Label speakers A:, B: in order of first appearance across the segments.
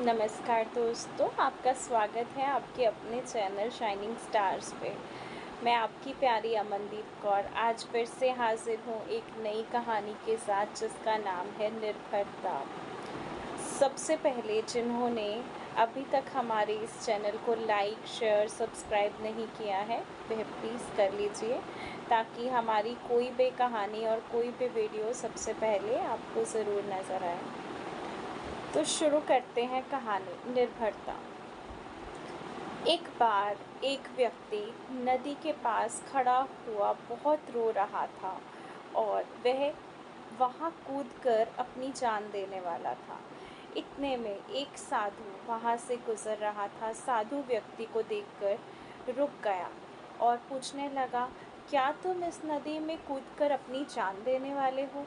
A: नमस्कार दोस्तों, आपका स्वागत है आपके अपने चैनल शाइनिंग स्टार्स पे। मैं आपकी प्यारी अमनदीप कौर आज फिर से हाजिर हूँ एक नई कहानी के साथ जिसका नाम है निर्भरता। सबसे पहले जिन्होंने अभी तक हमारे इस चैनल को लाइक, शेयर, सब्सक्राइब नहीं किया है वह प्लीज़ कर लीजिए ताकि हमारी कोई भी कहानी और कोई भी वीडियो सबसे पहले आपको ज़रूर नज़र आए। तो शुरू करते हैं कहानी निर्भरता। एक बार एक व्यक्ति नदी के पास खड़ा हुआ बहुत रो रहा था और वह वहां कूदकर अपनी जान देने वाला था। इतने में एक साधु वहां से गुजर रहा था। साधु व्यक्ति को देखकर रुक गया और पूछने लगा, क्या तुम इस नदी में कूदकर अपनी जान देने वाले हो?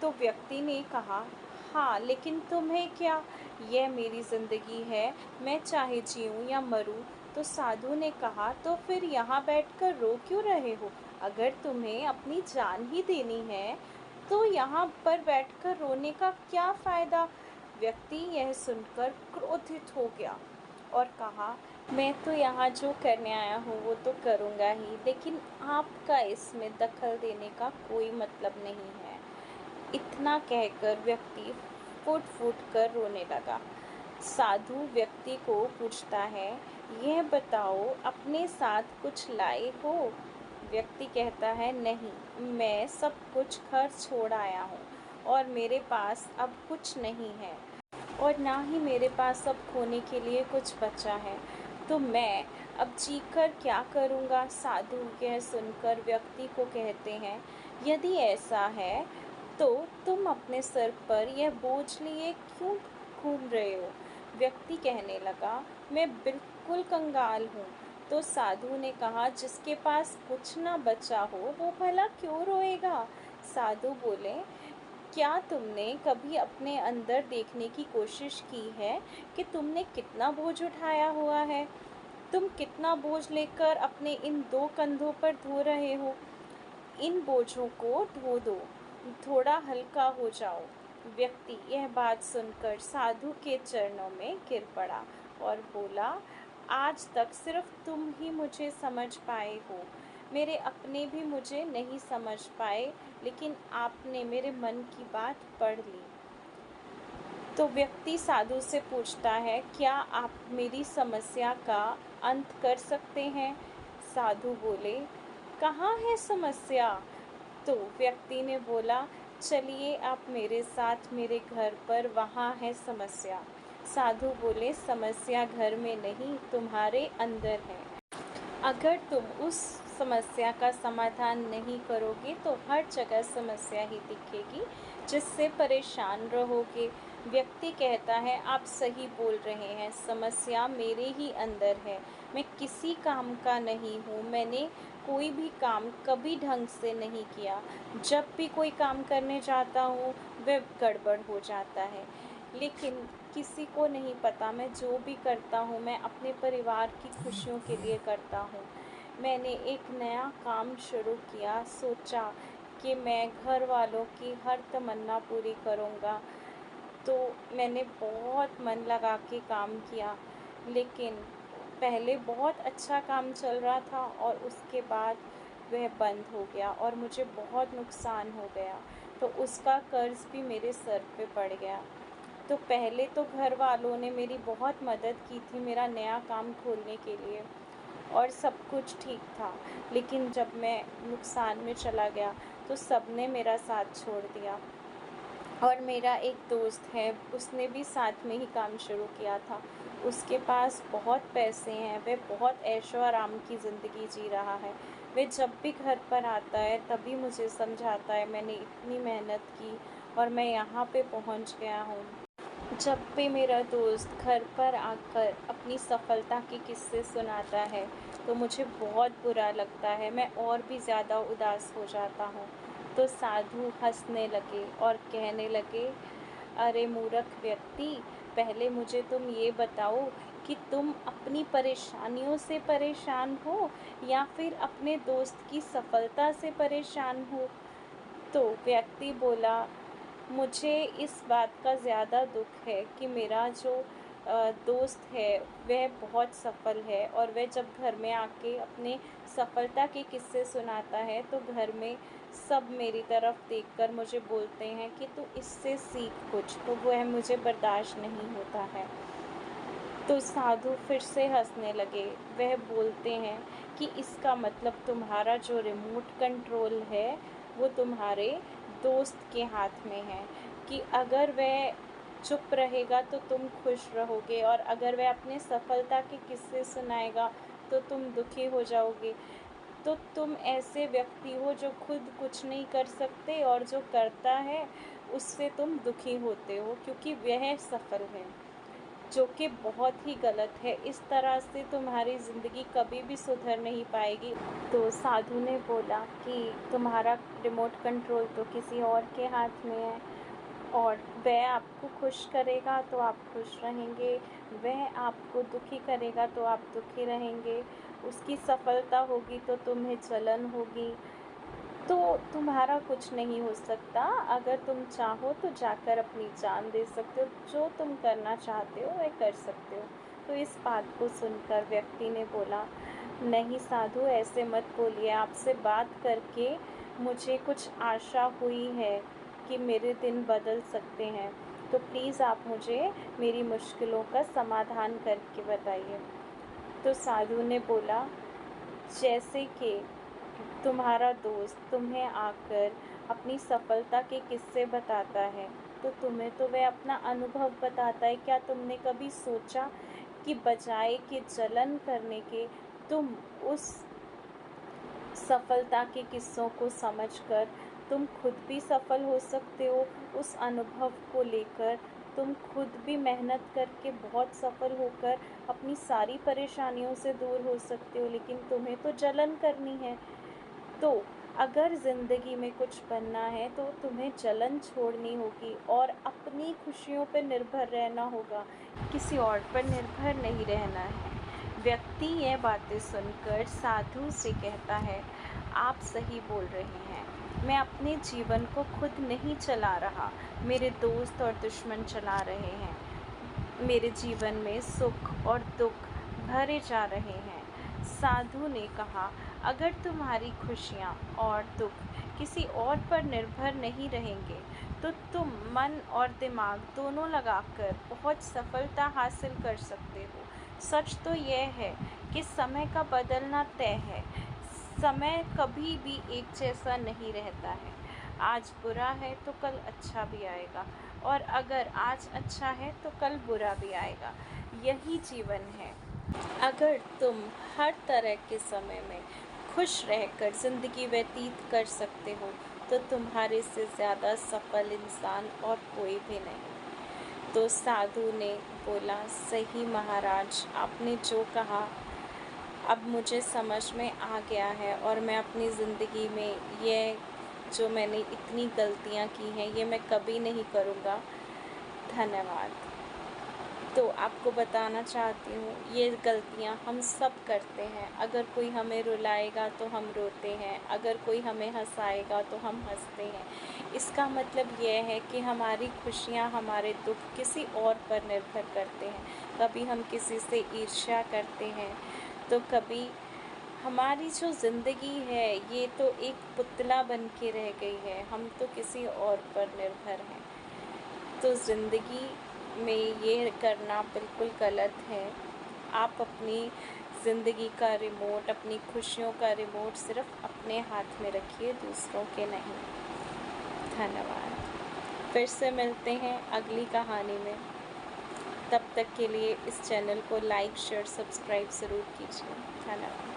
A: तो व्यक्ति ने कहा, हाँ, लेकिन तुम्हें क्या, यह मेरी ज़िंदगी है, मैं चाहे जीऊँ या मरूँ। तो साधु ने कहा, तो फिर यहाँ बैठकर रो क्यों रहे हो? अगर तुम्हें अपनी जान ही देनी है तो यहाँ पर बैठकर रोने का क्या फ़ायदा? व्यक्ति यह सुनकर क्रोधित हो गया और कहा, मैं तो यहाँ जो करने आया हूँ वो तो करूँगा ही, लेकिन आपका इसमें दखल देने का कोई मतलब नहीं है। इतना कहकर व्यक्ति फूट फूट कर रोने लगा। साधु व्यक्ति को पूछता है, यह बताओ अपने साथ कुछ लाए हो? व्यक्ति कहता है, नहीं, मैं सब कुछ घर छोड़ आया हूँ और मेरे पास अब कुछ नहीं है और ना ही मेरे पास अब खोने के लिए कुछ बचा है, तो मैं अब जीकर क्या करूँगा? साधु यह सुनकर व्यक्ति को कहते हैं, यदि ऐसा है तो तुम अपने सर पर यह बोझ लिए क्यों घूम रहे हो? व्यक्ति कहने लगा, मैं बिल्कुल कंगाल हूँ। तो साधु ने कहा, जिसके पास कुछ ना बचा हो वो भला क्यों रोएगा? साधु बोले, क्या तुमने कभी अपने अंदर देखने की कोशिश की है कि तुमने कितना बोझ उठाया हुआ है? तुम कितना बोझ लेकर अपने इन दो कंधों पर ढो रहे हो? इन बोझों को ढो दो, थोड़ा हल्का हो जाओ। व्यक्ति यह बात सुनकर साधु के चरणों में गिर पड़ा और बोला, आज तक सिर्फ तुम ही मुझे समझ पाए हो, मेरे अपने भी मुझे नहीं समझ पाए, लेकिन आपने मेरे मन की बात पढ़ ली। तो व्यक्ति साधु से पूछता है, क्या आप मेरी समस्या का अंत कर सकते हैं? साधु बोले, कहाँ है समस्या? तो व्यक्ति ने बोला, चलिए आप मेरे साथ मेरे घर पर, वहाँ है समस्या। साधु बोले, समस्या घर में नहीं, तुम्हारे अंदर है। अगर तुम उस समस्या का समाधान नहीं करोगे तो हर जगह समस्या ही दिखेगी जिससे परेशान रहोगे। व्यक्ति कहता है, आप सही बोल रहे हैं, समस्या मेरे ही अंदर है, मैं किसी काम का नहीं हूँ, मैंने कोई भी काम कभी ढंग से नहीं किया, जब भी कोई काम करने जाता हूँ वह गड़बड़ हो जाता है। लेकिन किसी को नहीं पता, मैं जो भी करता हूँ मैं अपने परिवार की खुशियों के लिए करता हूँ। मैंने एक नया काम शुरू किया, सोचा कि मैं घर वालों की हर तमन्ना पूरी करूँगा, तो मैंने बहुत मन लगा के काम किया, लेकिन पहले बहुत अच्छा काम चल रहा था और उसके बाद वह बंद हो गया और मुझे बहुत नुकसान हो गया, तो उसका कर्ज़ भी मेरे सर पे पड़ गया। तो पहले तो घर वालों ने मेरी बहुत मदद की थी मेरा नया काम खोलने के लिए और सब कुछ ठीक था, लेकिन जब मैं नुकसान में चला गया तो सबने मेरा साथ छोड़ दिया। और मेरा एक दोस्त है, उसने भी साथ में ही काम शुरू किया था, उसके पास बहुत पैसे हैं, वह बहुत ऐशो आराम की ज़िंदगी जी रहा है। वह जब भी घर पर आता है तभी मुझे समझाता है, मैंने इतनी मेहनत की और मैं यहाँ पे पहुँच गया हूँ। जब भी मेरा दोस्त घर पर आकर अपनी सफलता के किस्से सुनाता है तो मुझे बहुत बुरा लगता है, मैं और भी ज़्यादा उदास हो जाता हूँ। तो साधु हंसने लगे और कहने लगे, अरे मूर्ख व्यक्ति, पहले मुझे तुम ये बताओ कि तुम अपनी परेशानियों से परेशान हो या फिर अपने दोस्त की सफलता से परेशान हो? तो व्यक्ति बोला, मुझे इस बात का ज़्यादा दुख है कि मेरा जो दोस्त है वह बहुत सफल है, और वह जब घर में आके अपने सफलता के किस्से सुनाता है तो घर में सब मेरी तरफ देखकर मुझे बोलते हैं कि तू इससे सीख कुछ, तो वह मुझे बर्दाश्त नहीं होता है। तो साधु फिर से हंसने लगे। वह बोलते हैं कि इसका मतलब तुम्हारा जो रिमोट कंट्रोल है वो तुम्हारे दोस्त के हाथ में है, कि अगर वह चुप रहेगा तो तुम खुश रहोगे, और अगर वह अपने सफलता के किस्से सुनाएगा तो तुम दुखी हो जाओगे। तो तुम ऐसे व्यक्ति हो जो खुद कुछ नहीं कर सकते, और जो करता है उससे तुम दुखी होते हो क्योंकि वह सफल है, जो कि बहुत ही गलत है। इस तरह से तुम्हारी ज़िंदगी कभी भी सुधर नहीं पाएगी। तो साधु ने बोला कि तुम्हारा रिमोट कंट्रोल तो किसी और के हाथ में है, और वह आपको खुश करेगा तो आप खुश रहेंगे, वह आपको दुखी करेगा तो आप दुखी रहेंगे, उसकी सफलता होगी तो तुम्हें जलन होगी। तो तुम्हारा कुछ नहीं हो सकता। अगर तुम चाहो तो जाकर अपनी जान दे सकते हो, जो तुम करना चाहते हो वह कर सकते हो। तो इस बात को सुनकर व्यक्ति ने बोला, नहीं साधु, ऐसे मत बोलिए, आपसे बात करके मुझे कुछ आशा हुई है कि मेरे दिन बदल सकते हैं। तो प्लीज़ आप मुझे मेरी मुश्किलों का समाधान करके बताइए। तो साधु ने बोला, जैसे कि तुम्हारा दोस्त तुम्हें आकर अपनी सफलता के किस्से बताता है, तो तुम्हें तो वह अपना अनुभव बताता है। क्या तुमने कभी सोचा कि बजाय कि जलन करने के तुम उस सफलता के किस्सों को समझकर तुम खुद भी सफल हो सकते हो। उस अनुभव को लेकर तुम खुद भी मेहनत करके बहुत सफल होकर अपनी सारी परेशानियों से दूर हो सकते हो, लेकिन तुम्हें तो जलन करनी है। तो अगर ज़िंदगी में कुछ बनना है तो तुम्हें जलन छोड़नी होगी और अपनी खुशियों पर निर्भर रहना होगा, किसी और पर निर्भर नहीं रहना है। व्यक्ति यह बातें सुनकर साधु से कहता है, आप सही बोल रहे हैं, मैं अपने जीवन को खुद नहीं चला रहा, मेरे दोस्त और दुश्मन चला रहे हैं। मेरे जीवन में सुख और दुख भरे जा रहे हैं। साधु ने कहा, अगर तुम्हारी खुशियाँ और दुख किसी और पर निर्भर नहीं रहेंगे तो तुम मन और दिमाग दोनों लगाकर बहुत सफलता हासिल कर सकते हो। सच तो यह है कि समय का बदलना तय है। समय कभी भी एक जैसा नहीं रहता है। आज बुरा है तो कल अच्छा भी आएगा, और अगर आज अच्छा है तो कल बुरा भी आएगा। यही जीवन है। अगर तुम हर तरह के समय में खुश रहकर ज़िंदगी व्यतीत कर सकते हो तो तुम्हारे से ज़्यादा सफल इंसान और कोई भी नहीं। तो साधु ने बोला, सही महाराज, आपने जो कहा अब मुझे समझ में आ गया है, और मैं अपनी ज़िंदगी में ये जो मैंने इतनी गलतियाँ की हैं ये मैं कभी नहीं करूँगा। धन्यवाद। तो आपको बताना चाहती हूँ, ये गलतियाँ हम सब करते हैं। अगर कोई हमें रुलाएगा तो हम रोते हैं, अगर कोई हमें हंसाएगा तो हम हंसते हैं। इसका मतलब यह है कि हमारी खुशियाँ, हमारे दुख किसी और पर निर्भर करते हैं। कभी हम किसी से ईर्ष्या करते हैं, तो कभी हमारी जो ज़िंदगी है ये तो एक पुतला बन के रह गई है, हम तो किसी और पर निर्भर हैं। तो ज़िंदगी में ये करना बिल्कुल गलत है। आप अपनी ज़िंदगी का रिमोट, अपनी खुशियों का रिमोट सिर्फ अपने हाथ में रखिए, दूसरों के नहीं। धन्यवाद। फिर से मिलते हैं अगली कहानी में। तब तक के लिए इस चैनल को लाइक, शेयर, सब्सक्राइब ज़रूर कीजिए। धन्यवाद।